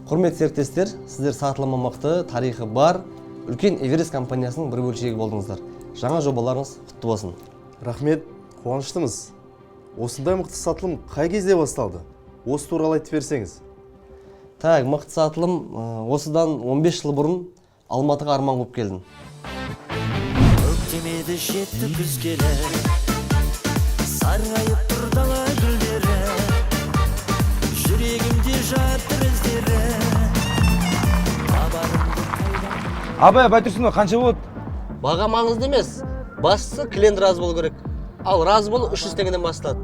Құрметті серіктестер, сіздер сатылмамақты тарихы бар үлкен Эверест компаниясының бір бөлшегі болдыңыздар. Жаңа жобаларыңыз құтты болсын. Рахмет, қуаныштымыз. Осындай мықты сатылым қай кезде басталды? Осы туралы айтып берсеңіз. Так, мықты сатылым осыдан 15 жыл бұрын Алматыға арман қуып келдім. Көктемеді жетті күз келе, сарғайып тұр дала гүлдері, жүрегімде жатыр іздері. Абай, байтұрсынова, қанша болады? Баға маңызды емес, бастысы клиент разы болу керек. Ал разы болу 300 теңгеден басталады.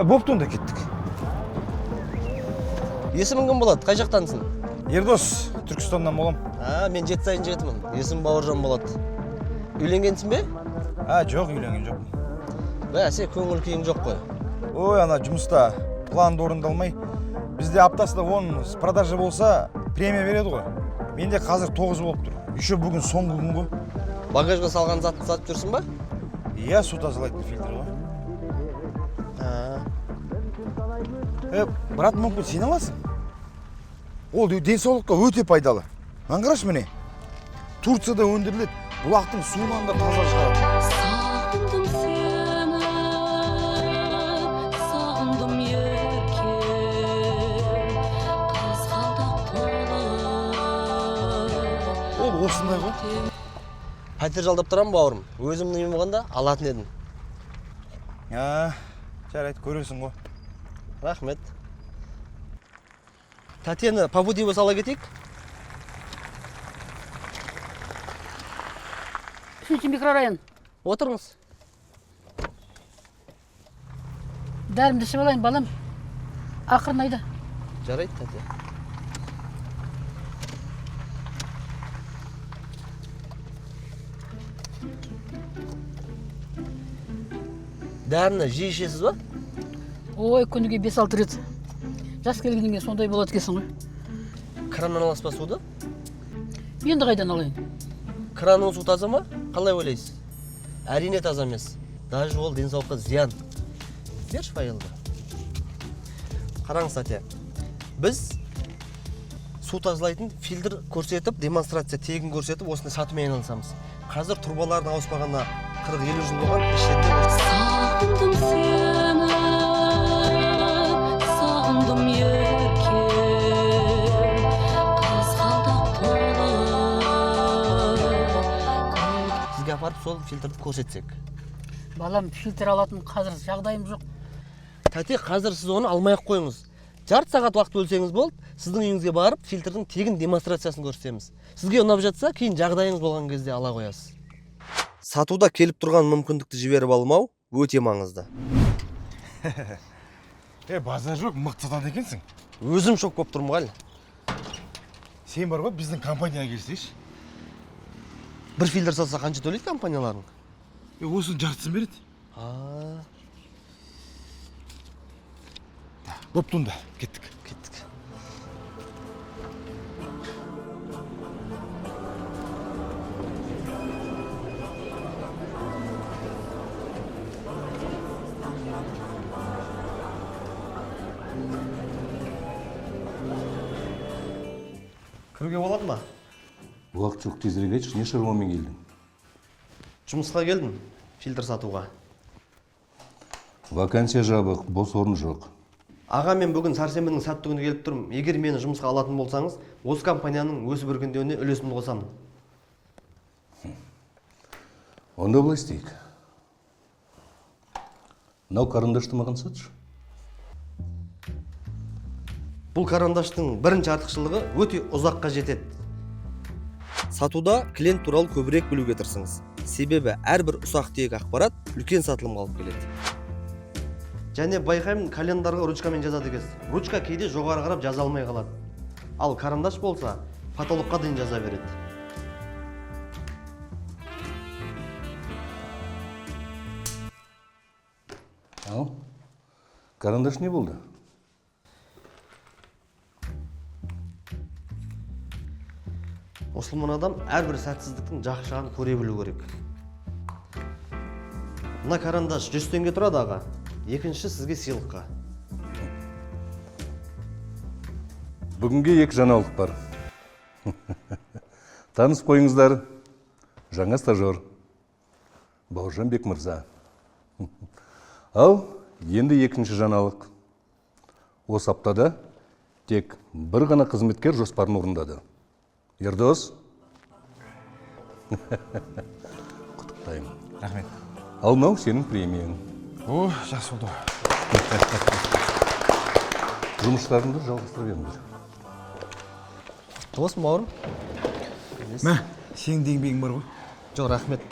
Бопты онда кеттік. Есімің кім болады? Қай жақтансың? Ердос, Түркістаннан болам. Мен Жеті сайын жетімін. Есім Бауыржан болады. Үйленгенсің бе? Жоқ, үйленген жоқ. Бәсе, көңіл күйің жоқ қой. Ой, ана жұмыста планды орындалмай. Бізде аптасында 10 продажа болса, премия береді ғой. Менде қазір 9 болып тұр. Еще бүгін соңғы күн ғой. Багажға салған затты сатып жүрсің ба? Иә, су тазалайтын фильтр ғой. Брат, мүмкін сен аласың? Ол денсаулыққа өте пайдалы. Аңғараш міне. Турцияда өндіріледі. Бұлақтың суынан да таза шығарады. Сағындым сені, сағындым ерке, қызғалдақ толы. Ол осындай ғой. Пәтер жалдап тұрам бауырым. Өзімнің үйім болғанда алатын едім. Жарайды, көресің ғой. Рахмет. Тәтені Павудиева сала кетейік. Үшінші микрорайон. Отырыңыз. Дәрімді ішіп алайын, балам. Ақырын айда. Жарайды, тәте. Дәріні жиі ішесіз ба? Ой, күніге 5-6 рет. Жас келгеннен кейін сондай болады екенсің ғой. Краннан аласыз ба суды? Енді қайдан алайын? Кранның су таза ма? Қалай ойлайсыз? Әрине таза емес. Даже ол денсаулыққа зиян. Берші файлды. Қараңыз, тәте. Біз су тазалайтын фильтр көрсетіп, демонстрация тегін көрсетіп, осыны сатумен айналысамыз. Қазір тұрбалардың ауыспағанына 40-50 жыл болған ішінде Сағындым сені, сағындым ерке, қызғалдақ толы. сізге апарып сол фильтрді көрсетсек. Балам, фильтр алатын қазір жағдайым жоқ. Тәте, қазір сіз оны алмай-ақ қойыңыз. Жарты сағат уақыт бөлсеңіз болды, сіздің үйіңізге барып фильтрдің тегін демонстрациясын көрсетеміз. Сізге ұнап жатса, кейін жағдайыңыз болған кезде ала қоясыз. Сатуда келіп тұрған мүмкіндікті жіберіп алмау өте маңызды. Базар жоқ, мықты сатады екенсің. Өзім шок болып тұрмын әлі. Сен бар ғой, біздің компанияға келсейші. Бір фильтр сатса қанша төлейді компанияларың? Осының жартысын береді. Бопты онда, кеттік. Кеттік. Кіруге болады ма? Уақыт жоқ, тезірек айтшы, не шаруамен келдің? Жұмысқа келдім, фильтр сатуға. Вакансия жабық, бос орын жоқ. Аға, мен бүгін сәрсенбінің сәтті күні келіп тұрмын. Егер мені жұмысқа алатын болсаңыз, осы компанияның өсіп өркендеуіне үлесімді қосамын. Онда былай істейік. Мынау қарындашты маған сатшы. Бұл карандаштың бірінші артықшылығы өте ұзаққа жетеді. Сатуда клиент туралы көбірек білуге тырысыңыз. Себебі әрбір ұсақ түйек ақпарат үлкен сатылымға алып келеді. Және байқаймын, календарға ручкамен жазады екенсіз. Ручка кейде жоғары қарап жаза алмай қалады. Ал карандаш болса, потолокқа дейін жаза береді. Ал, карандаш не болды? Мұсылман адам әрбір сәтсіздіктің жақсы жағын көре білу керек. Мына карандаш 100 теңге тұрады аға. Екінші сізге сыйлыққа. Бүгінге екі жаңалық бар. Таныс қойыңыздар. Жаңа стажер. Бауыржан Бекмырза. Ал, енді екінші жаңалық. Осы аптада тек бір ғана қызметкер жоспарын орындады. Ердос? Құттықтаймын. Рахмет. Ал мынау сенің премияң. О, жақсы болды. Жұмыстарыңды жалғастыра беріңдер. Тоғысың бауырым? Мә, сенің де еңбегің бар ғой. Жоқ, рахмет.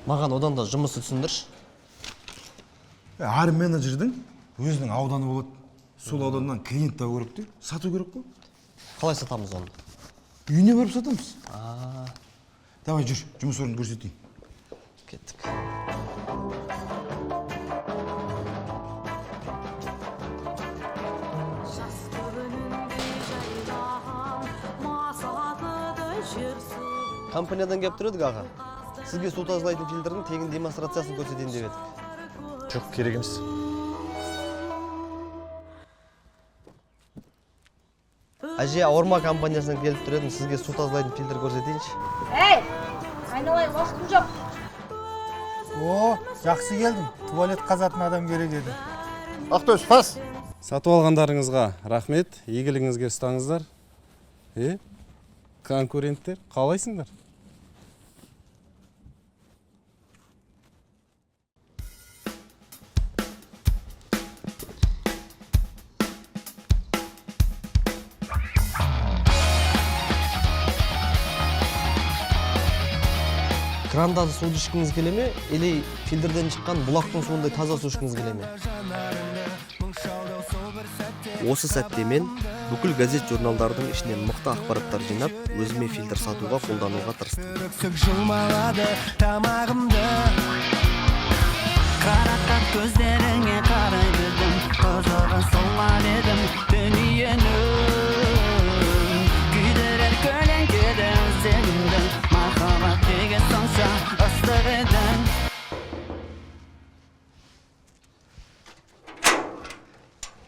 Маған одан да жұмысты түсіндірші. Әр менеджердің өзінің ауданы болады. Сол ауданнан клиент табу керек те, сату керек қой. Қалай сатамыз оны? Үйіне барып сатамыз. Давай жүр, жұмыс орнын көрсетейін. Кеттік. Компаниядан кеп тұр едік аға. Сізге су тазалайтын фильтрдің тегін демонстрациясын көрсетейін деп едік. Жоқ, керек емес. Әже, Орма компаниясынан келіп тұр едім, сізге су тазалайтын фильтр көрсетейінші. Ей, айналайын, уақытым жоқ. О, жақсы келдің. Туалет қазатын адам керек еді. Ақтөс, пас! Сатып алғандарыңызға рахмет, игілігіңізге ұстаңыздар. Конкуренттер, қалайсыңдар? Крандан суды ішкіңіз келе ме, или фильтрден шыққан бұлақтың суындай таза су ішкіңіз келе ме? Осы сәтте мен бүкіл газет журналдардың ішінен мықты ақпараттар жинап, өзіме фильтр сатуға қолдануға тырыстым. Өксік жұлмалады тамағымды, қарақат көздеріңе қарай бердім, қызығы солар едім дүниені, күйдірер көлеңкеді өзегімді, махаббат деген сонша ыстық едің.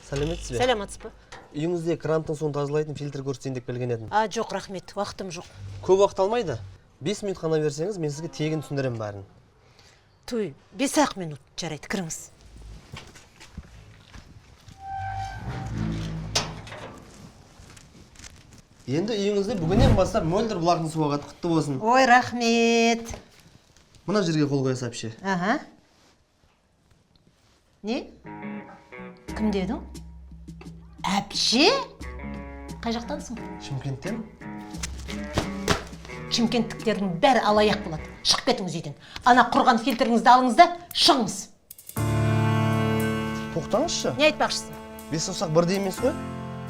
Сәлеметсіз бе? Сәлематсыз ба? Үйіңізде крандың суын тазалайтын фильтр көрсетейін деп келген едім. Жоқ, рахмет, уақытым жоқ. Көп уақыт алмайды. 5 минут қана берсеңіз, мен сізге тегін түсіндірем бәрін. Той, 5-ақ минут жарайды, кіріңіз. Енді үйіңізде бүгіннен бастап мөлдір бұлақтың суы ағады, құтты болсын. Ой, рахмет. Мына жерге қол қоя сапшы. Аха. Не? Кім дедің? Әпше? Қай жақтансың? Шымкенттен? Шымкенттіктердің бәрі алаяқ болады. Шығып кетіңіз үйден. Ана құрған фильтріңізді алыңыз да шығыңыз. Тоқтаңызшы. Не айтпақшысың? Бес саусақ бірдей емес қой.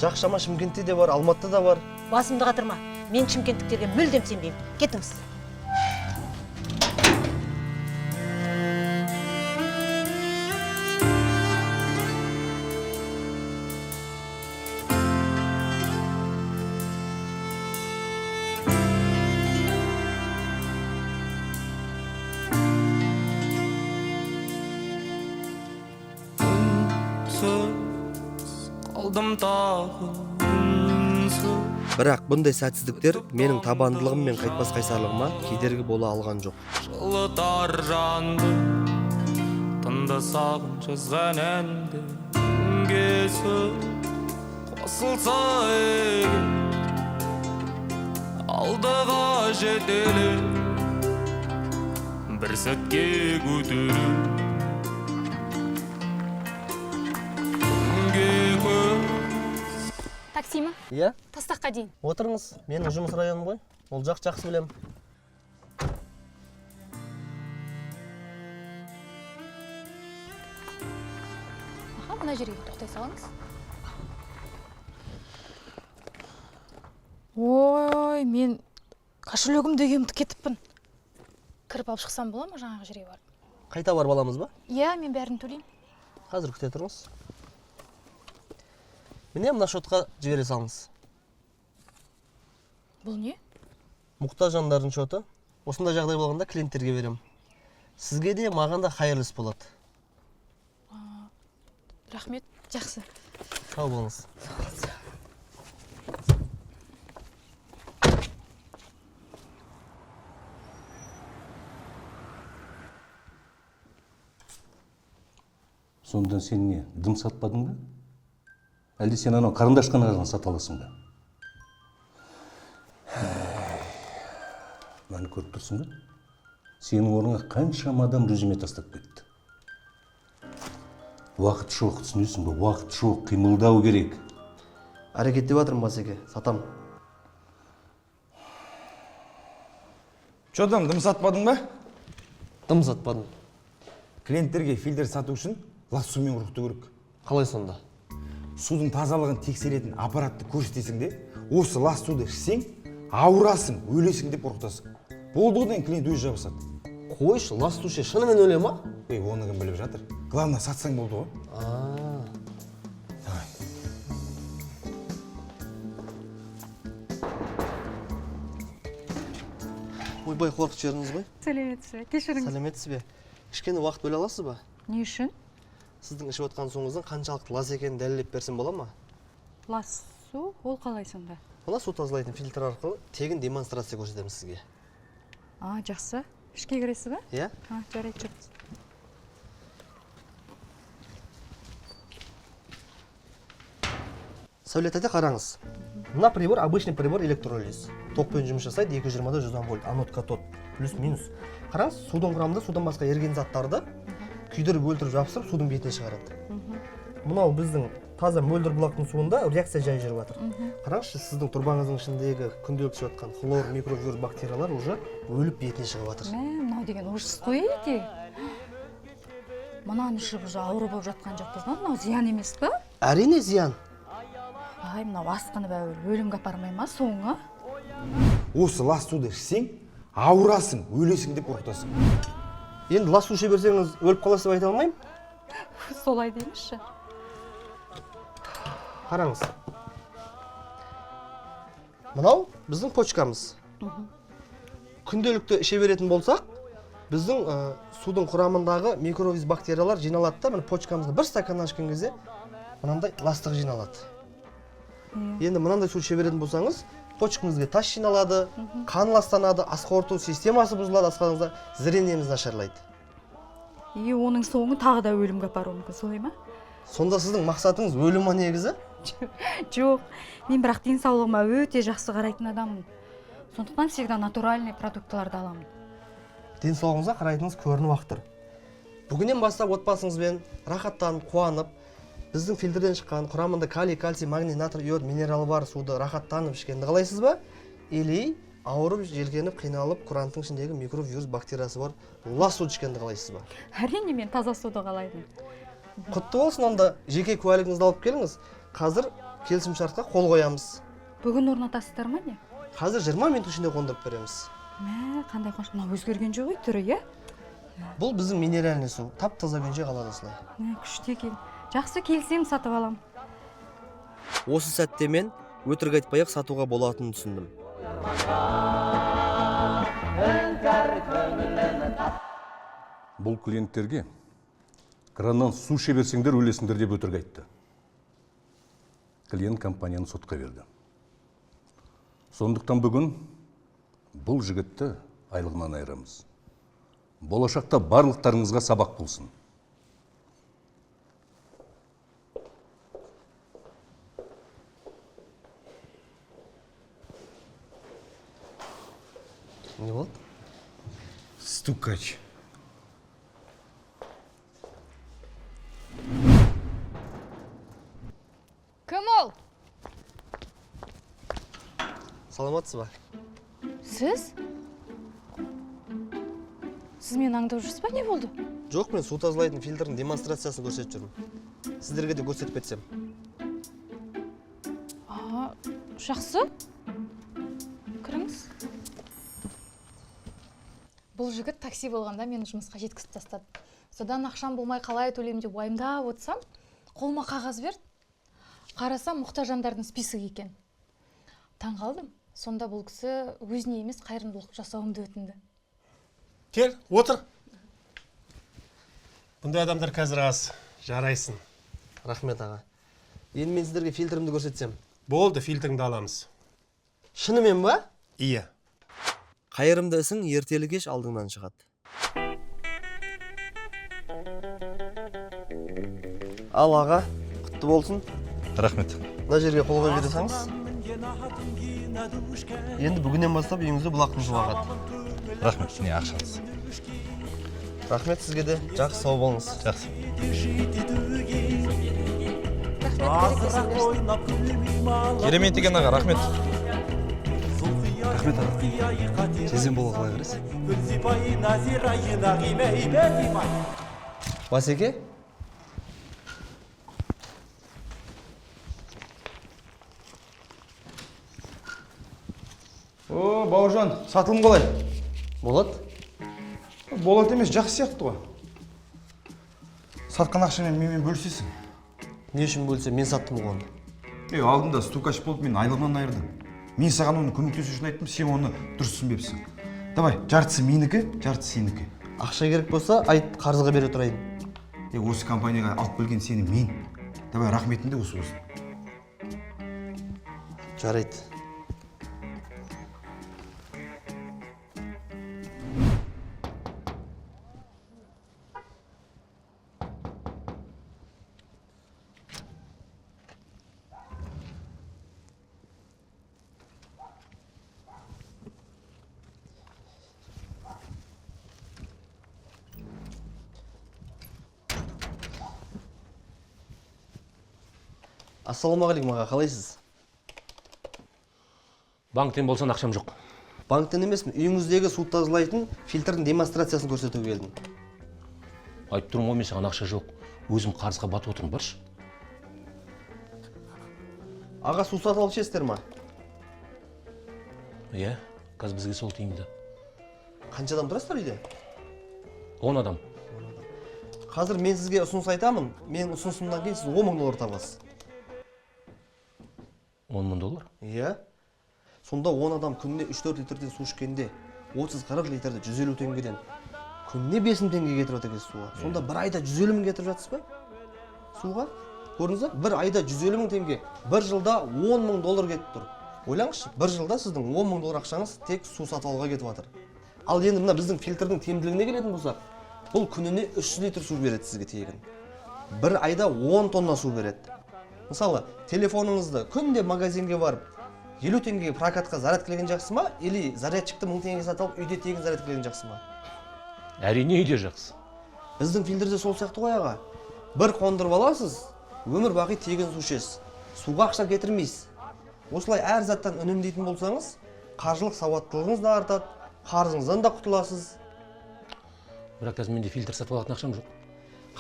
Жақшама Шымкентте де бар, Алматыда да бар. Басымды қатырма. Мен шымкенттіктерге мүлдем сенбеймін. Кетіңіз. Қалдым тағы үнсіз. Бірақ бұндай сәтсіздіктер менің табандылығым мен қайтпас қайсарлығыма кедергі бола алған жоқ. Жылытар жанды, тынды сағын жазған әнді, үнгесі қосылса егер, алдыға жетелі, бір сәтке көтеріп. Такси ма? Иә? Тастаққа дейін. Отырыңыз, менің жұмыс районым ғой. Ол жақсы білем. Аха, мына жерге тоқтай салыңыз. Ой, мен кошелегімді үйімді кетіппін. Кіріп алып шықсам бола ма жаңағы жерге барып? Қайта бар баламыз ба? Иә, мен бәрін төлеймін. Қазір күте тұрыңыз. Міне мына шотқа жібере салыңыз. Бұл не? Мұқтаж жандардың шоты. Осындай жағдай болғанда клиенттерге берем. Сізге де, маған да қайырлыс болады. Рахмет, жақсы. Сау болыңыз. Сонда сен не, дым сатпадың ба? Әлде сен анау қарындашқан ағаны сатып аласың ба? Мені көріп тұрсың ба? Сенің орныңа қаншама адам резюме тастап кетті. Уақыт жоқ, түсінесің ба? Уақыт жоқ, қимылдау керек. Әрекеттеп жатырмын басеке, сатам. Чодан дым сатпадың ба? Дым сатпадым. Клиенттерге фильтр сату үшін лас сумен құрықту керек. Қалай сонда? Судың тазалығын тексеретін аппаратты көрсетесің де, осы лас суды ішсең, ауырасың, өлесің деп қорқытасың. Болды одан клиент өз жабысады. Қойшы, лас су іше, шынымен өле ма? Оны кім біліп жатыр. Главное, сатсаң болды ғой. Давай. Ойбай, қорқып жібердіңіз ғой? Сәлеметсіз бе? Кешіріңіз. Сәлеметсіз бе? Кішкене уақыт бөле аласыз ба? Не үшін? Сіздің ішіп отқан суыңыздың қаншалықты лас екенін дәлелдеп берсем бола ма? Лас су, ол қалай сонда? Мына су тазалайтын фильтр арқылы тегін демонстрация көрсетеміз сізге. Жақсы. Ішке кіресіз ба? Иә? Жарайды, жүріңіз. Сәулет ата қараңыз. Мына прибор обычный прибор электролиз. Токпен жұмыс жасайды 220-110 вольт, анод катод, плюс-минус. Қараңыз, судың құрамында судан басқа еріген заттарды күйдіріп өлтіріп жабыстырып судың бетіне шығарады. Мынау біздің таза мөлдір бұлақтың суында реакция жай жүріп жатыр. Қараңызшы, сіздің тұрбаңыздың ішіндегі күнделікті ішіп жатқан хлор, микровирус, бактериялар уже өліп бетіне шығып жатыр. Мынау деген ужас қой еде. Мынаны ішіп уже ауру болып жатқан жоқпыз ба? Мынау зиян емес па? Әрине зиян. Ай, мынау асқыны бәуір өлімге апармай ма соңы? Осы лас суды ішсең, ауырасың, өлесің деп қорқытасың. Енді лас су іше берсеңіз өліп қаласыз деп айта алмаймын. Солай деймізші. Қараңыз. Мынау біздің почкамыз. Күнделікті іше беретін болсақ, біздің судың құрамындағы микровирус бактериялар жиналады да, почкамызды бір стаканнан ішкен кезде мынандай ластық жиналады. Енді мынандай су іше беретін болсаңыз, почкаңызға тас жиналады, қан ластанады, ас қорыту системасы бұзылады, асқаныңызда зрениеміз нашарлайды. Оның соңы тағы да өлімге апаруы мүмкін, солай ма? Сонда сіздің мақсатыңыз өлім ма негізі? Жоқ, мен бірақ денсаулығыма өте жақсы қарайтын адаммын. Сондықтан всегда натуральный продуктыларды аламын. Денсаулығыңызға қарайтыңыз көрініп-ақ тұр. Бүгіннен бастап отбасыңызбен рахаттанып, қуанып, біздің фильтрден шыққан құрамында калий, кальций, магний, натрий, йод, минералы бар суды рахаттанып ішкенді қалайсыз ба? Или ауырып, желкеніп, қиналып, құранттың ішіндегі микровирус бактериясы бар лас суды ішкенді қалайсыз ба? Әрине, мен таза суды қалаймын. Құтты болсын, онда жеке куәлігіңізді алып келіңіз. Қазір келісімшартқа қол қоямыз. Бүгін орнатасыздар ма не? Қазір 20 минут ішінде қондырып береміз. Қандай қош, мына өзгерген жоқ ой түрі, е? Бұл біздің минеральный су, тап-таза күйінде қалады осылай. Күшті екен. Жақсы, келсем сатып алам. Осы сәтте мен өтірік айтпай-ақ сатуға болатынын түсіндім. Бұл клиенттерге краннан су іше берсеңдер өлесіңдер деп өтірік айтты. Клиент компанияны сотқа берді. Сондықтан бүгін бұл жігітті айлығынан айырамыз. Болашақта барлықтарыңызға сабақ болсын. Не болды? Стукач. Кім ол? Саламатсыз ба? Сіз? Сіз мені аңдып жүрсіз ба, не болды? Жоқ, мен су тазалайтын фильтрдің демонстрациясын көрсетіп жүрмін. Сіздерге де көрсетіп кетсем. Жақсы. Кіріңіз. Бұл жігіт такси болғанда мені жұмысқа жеткізіп тастады. Содан ақшам болмай қалай төлеймін деп уайымдап отырсам, қолыма қағаз берді. Қарасам, мұқтаж жандардың списогі екен. Таң қалдым. Сонда бұл кісі өзіне емес қайырымдылық жасауымды өтінді. Кел, отыр. Бұндай адамдар қазір аз, жарайсың. Рахмет аға. Енді мен сіздерге фильтрімді көрсетсем. Болды, фильтріңді аламыз. Шынымен ба? Иә. Қайырымды ісің ертелі кеш алдыңнан шығады. Ал аға, құтты болсын. Рахмет. Мына жерге қол қойып берсеңіз. Енді бүгіннен бастап үйіңізде бұлақтың суы ағады. Рахмет, не ақшаңыз. Рахмет сізге де. Жақсы, сау болыңыз. Жақсы. Керемет екен аға, рахмет. Рахмет аға. Сезен болға қалай қарайсыз? Басеке? О, Бауыржан, сатылым қалай? Болады? Болады емес, жақсы сияқты ғой. Сатқан ақшамен менімен бөлісесің. Не үшін бөлсе, мен саттым ғой оны. Алдында стукач болып мен айлығынан айырдым. Мен саған оны көмектесу үшін айттым, сен оны дұрыс түсінбепсің. Давай, жартысы менікі, жартысы сенікі. Ақша керек болса, айт қарызға бере тұрайын. Осы компанияға алып келген сені мен. Давай, рахметім де осы болсын. Жарайды. Ассалаумағалейкум аға, қалайсыз? Банктен болсан ақшам жоқ. Банктен емеспін, үйіңіздегі су тазалайтын фильтрдің демонстрациясын көрсетуге келдім. Айтып тұрмын ғой, мен саған ақша жоқ. Өзім қарызға батып отырмын, баршы. Аға, су сатып алып ішесіздер ма? Иә, қазір бізге сол тиімді. Қанша адам тұрасыздар үйде? 10 адам. Қазір мен сізге ұсыныс айтамын. Мен ұсынысымнан кейін сіз 10 мың доллар табасыз. 10 мың доллар? Иә. Сонда 10 адам күніне 3-4 литрден су ішкенде 30-40 литрді 150 теңгеден күніне 5 мың теңге кетіріп отыр суға. Сонда бір айда 150 мың кетіріп жатсыз ба? Суға? Көрдіңіз бе? Бір айда 150 мың теңге, бір жылда 10 мың доллар кетіп тұр. Ойлаңызшы, бір жылда сіздің 10 мың доллар ақшаңыз тек су сатып алуға кетіп жатыр. Ал енді мына біздің фильтрдің тиімділігіне келетін болсақ, бұл күніне 300 литр су береді сізге тегін. Бір айда 10 тонна су береді. Мысалы, телефоныңызды күнде магазинге барып 50 теңгеге прокатқа зарядкілеген жақсы ма, или зарядчикті 1000 теңгеге сатып алып үйде тегін зарядкілеген жақсы ма? Әрине үйде жақсы. Біздің фильтрде сол сияқты ғой аға. Бір қондырып аласыз, өмір бақи тегін су ішесіз. Суға ақша кетірмейсіз. Осылай әр заттан үнемдейтін болсаңыз, қаржылық сауаттылығыңыз да артады, қарызыңыздан да құтыласыз. Бірақ қазір менде фильтр сатып алатын ақшам жоқ.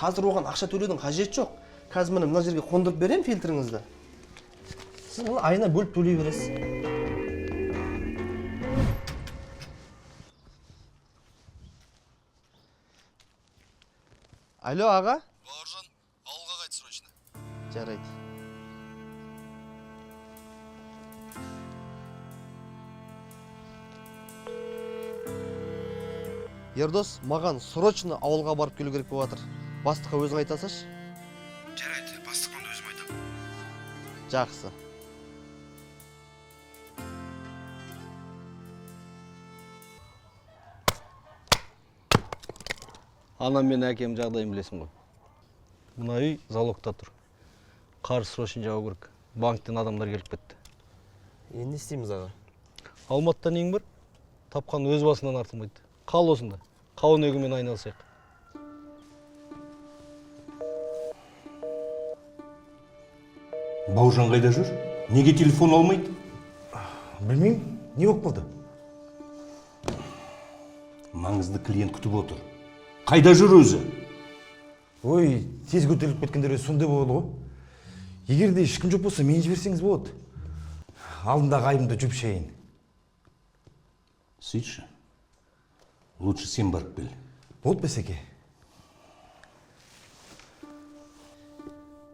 Қазір оған ақша төлеудің қажеті жоқ. Қазір мына жерге қондырып берем фильтріңізді. Сіз мұны айына бөліп төлей бересіз. Алло, аға? Бауыржан, ауылға қайт срочно. Жарайды. Ердос, маған срочно ауылға барып келу керек болып жатыр. Бастыққа өзің айта салшы. Жарайды, бастыққа өзім айтамын. Жақсы. Анам мен әкем жағдайын білесің ғой. Мына үй залогта тұр. Қарыз срочно жауу керек. Банктен адамдар келіп кетті. Енді не істейміз аға? Алматыда нең бар? Тапқан өз басынан артылмайды. Қал осында. Қауын егумен айналысайық. Бауыржан қайда жүр? Неге телефон алмайды? Білмеймін, не болып қалды? Маңызды клиент күтіп отыр. Қайда жүр өзі? Ой, тез көтеріліп кеткендер сондай болады ғой. Егер де ешкім жоқ болса, мен жіберсеңіз болады. Алдындағы айымды жуып шейін. Сөйтші. Лучше сен барып кел. Болды бәсеке.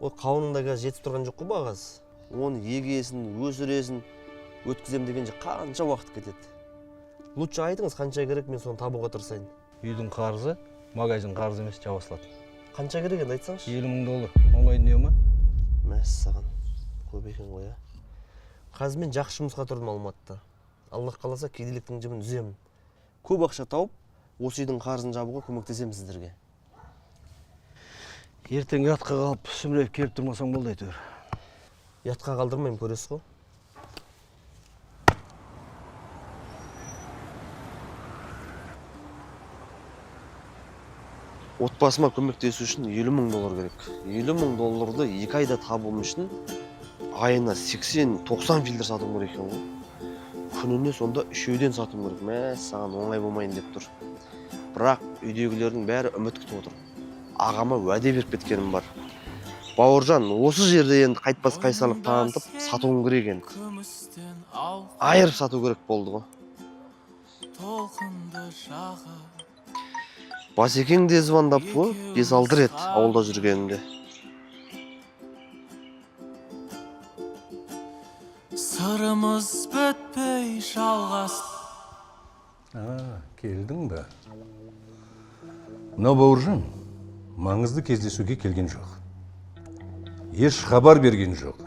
Ол қауынында қазір жетіп тұрған жоқ қой бағас. Оны егесін, өсіресін, өткізем дегенше қанша уақыт кетеді. Лучше айтыңыз, қанша керек, мен соны табуға тырысайын. Үйдің қарызы, магазин қарызы емес, жабасылады. Қанша керек енді айтсаңшы? 50 мың доллар. Оңай дүние ма? Мәссаған. Көп екен ғой, Қазір мен жақсы жұмысқа тұрдым Алматыда. Аллах қаласа кедейліктің жібін үземін. Көп ақша тауып, осы үйдің қарызын жабуға көмектесемін сіздерге. ертең ұятқа қалып сүміреп келіп тұрмасаң болды әйтеуір. Ұятқа қалдырмаймын, көресіз ғой. Отбасыма көмектесу үшін 50 мың доллар керек. 50 мың долларды 2 айда табуым үшін айына 80-90 фильтр сатуым керек екен ғой. Күніне сонда 3-ден сатуым керек. Мә, саған оңай болмайын деп тұр. Бірақ үйдегілердің бәрі үміт күтіп отыр. Ағама уәде беріп кеткенім бар. Бауыржан, осы жерде енді қайтпас қайсарлық танытып сатуым керек екен. Айырып сату керек болды ғой. Басекең де звондап ғой, 5-6 рет ауылда жүргенінде. Сырымыз бітпей жалғас. Келдің бе? Мына Бауыржан маңызды кездесуге келген жоқ. Еш хабар берген жоқ.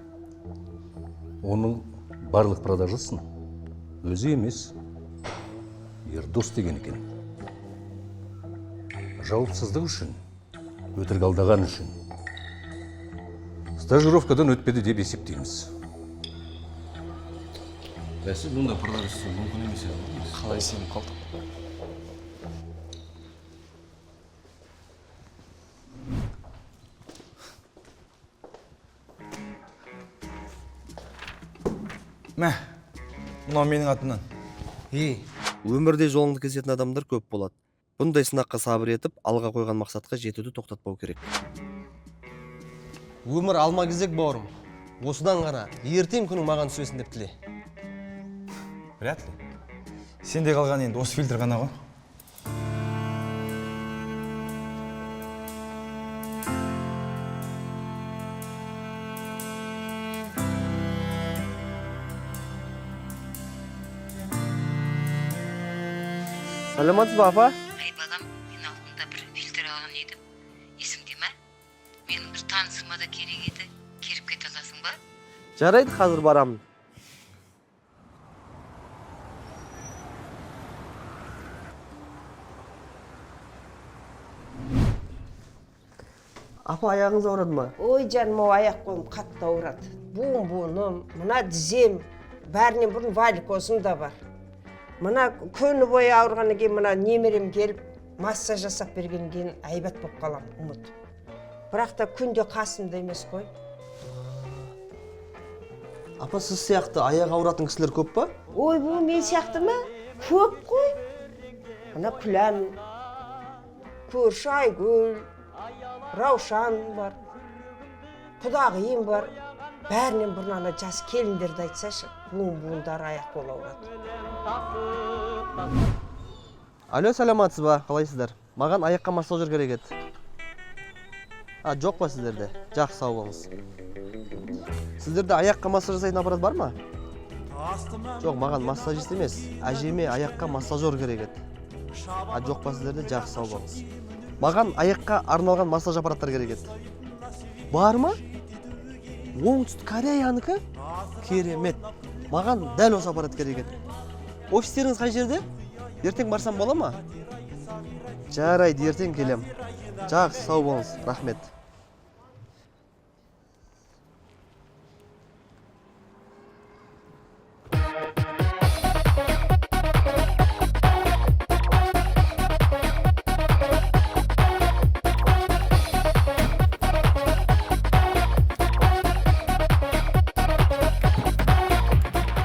Оның барлық продажысын өзі емес, Ердос деген екен. Жауапсыздық үшін, өтірік алдаған үшін. Стажировкадан өтпеді деп есептейміз. Бәсі бұнда продажысы мүмкін емес еді. Қалай сеніп қалдық? Мә, мынау менің атымнан. Өмірде жолыңды кесетін адамдар көп болады. Бұндай сынаққа сабыр етіп, алға қойған мақсатқа жетуді тоқтатпау керек. Өмір алма кезек бауырым. Осыдан қара, ертең күнің маған түсесін деп тіле. Вряд ли. Сенде қалған енді осы фильтр ғана ғой. Саламатсыз ба, апа? Ай балам, мен алдында бір фильтр алған едім. Есіңде ме? Менің бір танысыма да керек еді. Келіп кете аласың ба? Жарайды, қазір барамын. Апа, аяғыңыз ауырады ма? Ой жаным, аяқ қолым қатты ауырады. Буыным, мына тізем, бәрінен бұрын варикозым да бар. Мына күні бойы ауырғаннан кейін мына немерем келіп массаж жасап берген кейін айбат болып қалам, ұмыт. Бірақ та күнде қасымда емес қой. Апа, сіз сияқты аяқ ауыратын кісілер көп па? Ой, бұл мен сияқты ма? Көп қой. Мына Күләм, көрші Айгүл, Раушан бар, құдағиым бар. Бәрінен бұрын ана жас келіндерді айтсашы, буындар аяқ қол ауырады. Алло, саламатсыз ба? Қалайсыздар? Маған аяққа массажер керек еді. Жоқ па сіздерде? Жақсы, сау болыңыз. Сіздерде аяққа массаж жасайтын аппарат бар ма? Жоқ, маған массажист емес, әжеме аяққа массажер керек еді. Жоқ па сіздерде? Жақсы, сау болыңыз. Маған аяққа арналған массаж аппараттар керек еді. Бар ма? Оңтүстік Кореянікі? Керемет. Маған дәл осы аппарат керек еді. Офистеріңіз қай жерде? Ертең барсам бола ма? Жарайды, ертең келем. Жақсы, сау болыңыз. Рахмет.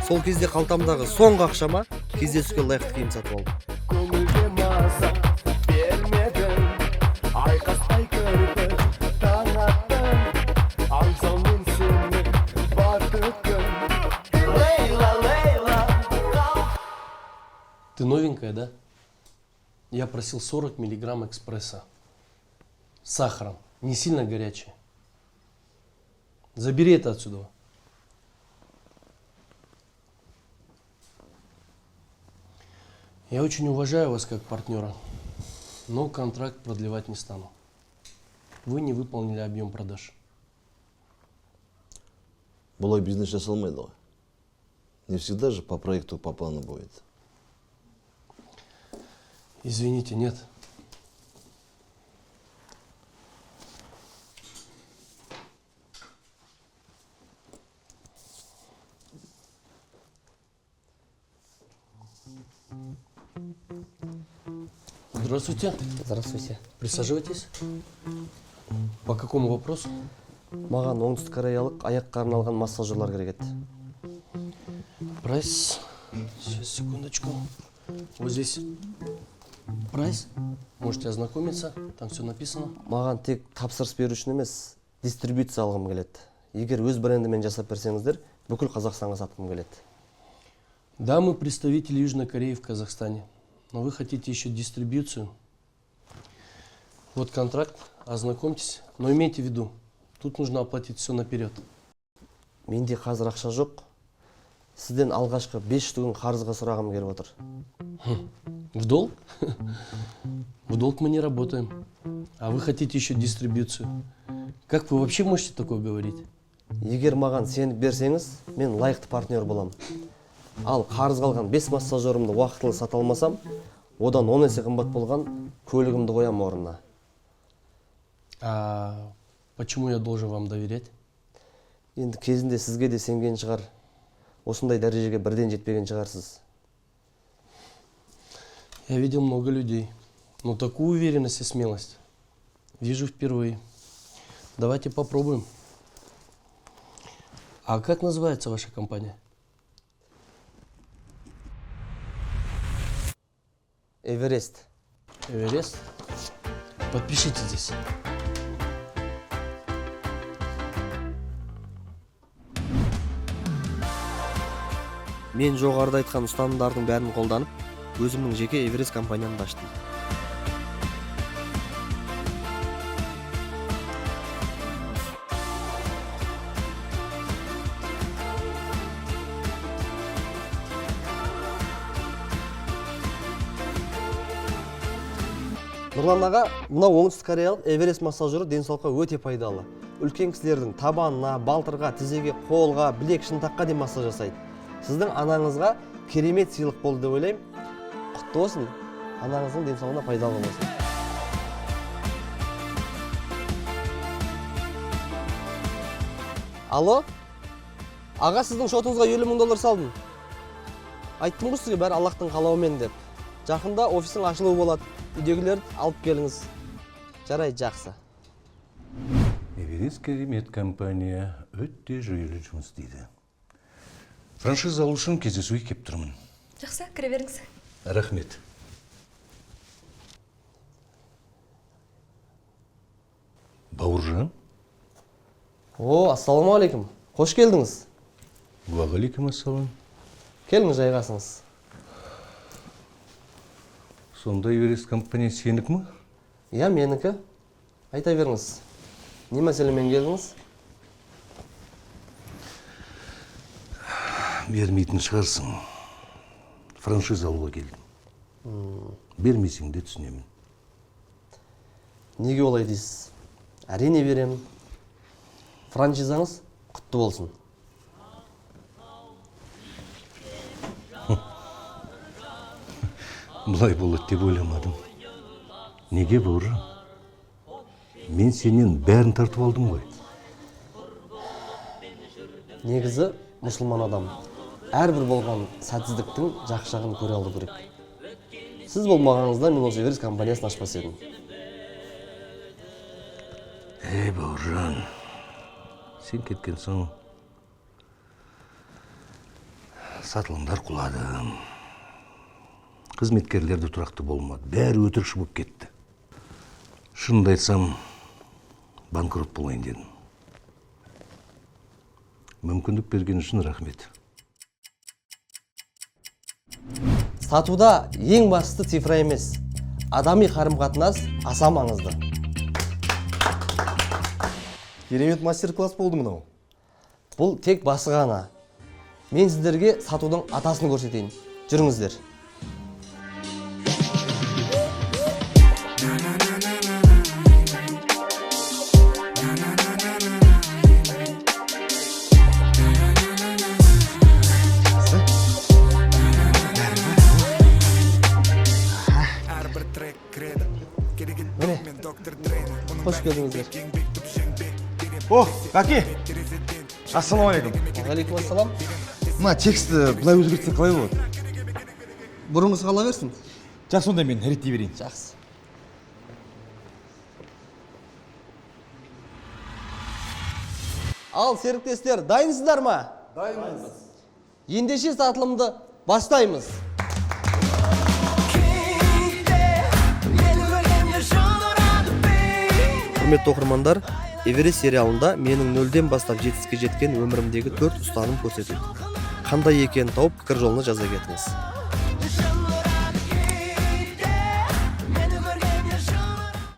Сол кезде қалтамдағы соңғы ақшама кездесуге лайықты киім сатып алдым. Ты новенькая, да? Я просил 40 миллиграмм экспресса. С сахаром. Не сильно горячее. Забери это отсюда. Я очень уважаю вас как партнера, но контракт продлевать не стану. Вы не выполнили объем продаж. Бұлай бизнес жасалмайды ғой. Не всегда же по проекту, по плану будет. Извините, нет. Здравствуйте. Здравствуйте. Присаживайтесь. По какому вопросу? Маған оңтүстік кореялық аяққа арналған массажерлар керек еді. Прайс. Сейчас, секундочку. Вот здесь прайс. Можете ознакомиться. Там все написано. Маған тек тапсырыс беру үшін емес, дистрибуция алғым келеді. Егер өз брендімен жасап берсеңіздер, бүкіл Қазақстанға сатқым келеді. Да, мы представители Южной Кореи в Казахстане. Но вы хотите еще дистрибьюцию. Вот контракт, ознакомьтесь. Но имейте в виду, тут нужно оплатить все наперед. Менде қазір ақша жоқ. Сізден алғашқы 5 штугін қарызға сұрағым келіп отыр. В долг? В долг мы не работаем. А вы хотите еще дистрибьюцию. Как вы вообще можете такое говорить? Егер маған сеніп берсеңіз, мен лайықты партнер боламын. Ал қарыз қалған 5 массажерімді уақытылы сата алмасам, одан 10 есе қымбат болған көлігімді қоям орнына. А почему я должен вам доверять? Енді кезінде сізге де сенген шығар. Осындай дәрежеге бірден жетпеген шығарсыз. Я видел много людей, но такую уверенность и смелость вижу впервые. Давайте попробуем. А как называется ваша компания? Эверест. Эверест? Подпишите здесь. Мен жоғарыда айтқан ұстанымдардың бәрін қолданып, өзімнің жеке Эверест компаниямды аштым. Нұрлан аға, мынау оңтүстік кореялық Эверест массажері денсаулыққа өте пайдалы. Үлкен кісілердің табанына, балтырға, тізеге, қолға, білек, шынтаққа де массаж жасайды. Сіздің анаңызға керемет сыйлық болды деп ойлаймын. Құтты болсын. Анаңыздың денсаулығына пайдалы болсын. Алло? Аға, сіздің шотыңызға $50,000 салдым. Айттым ғой сізге, бәрі Аллахтың қалауымен деп. Жақында офистің ашылуы болады. Үйдегілерді алып келіңіз. Жарай, жақсы. Эверест керемет компания өте жүйелі жұмыс істейді. Франшиза алу үшін кездесуге келіп тұрмын. Жақсы, кіре беріңіз. Рахмет. Бауыржан? О, ассалаумағалейкум. Қош келдіңіз. Уағалейкум ассалам. Келіңіз, жайғасыңыз. Сонда Эверест компания сенікі ме? Иә, менікі. Айта беріңіз. Не мәселемен келдіңіз? Бермейтін шығарсың. Франшиза алуға келдім. Бермесең де түсінемін. Неге олай дейсіз? Әрине беремін. Франшизаңыз құтты болсын. Бұлай болады деп ойламадым. Неге бауыржан? Мен сенен бәрін тартып алдым ғой. Негізі мұсылман адам әрбір болған сәтсіздіктің жақсы жағын көре алу керек. Сіз болмағаныңызда мен осы Эверест компаниясын ашпас едім. Ей бауыржан, сен кеткен соң сатылымдар құлады. Қызметкерлерді тұрақты болмады. Бәрі өтірікші болып кетті. Шынымды айтсам, банкрот болайын дедім. Мүмкіндік берген үшін рахмет. Сатуда ең басты цифра емес, адами қарым-қатынас аса маңызды. Керемет мастер-класс болды мынау. Бұл тек басы ғана. Мен сіздерге сатудың атасын көрсетейін. Жүріңіздер. Қош келдіңіздер. О, Бәке! Ассалаумағалейкум. Алейкум ассалам. Мына тексті былай өзгертсек қалай болады? Бұрыңыз қала берсін. Жақсы, онда мен реттей берейін. Жақсы. Ал серіктестер, дайынсыздар ма? Дайынбыз. Ендеше сатылымды бастаймыз. Құрметті оқырмандар, Эверест сериалында менің нөлден бастап жетістікке жеткен өмірімдегі 4 ұстаным көрсетілді. Қандай екенін тауып пікір жолына жаза кетіңіз.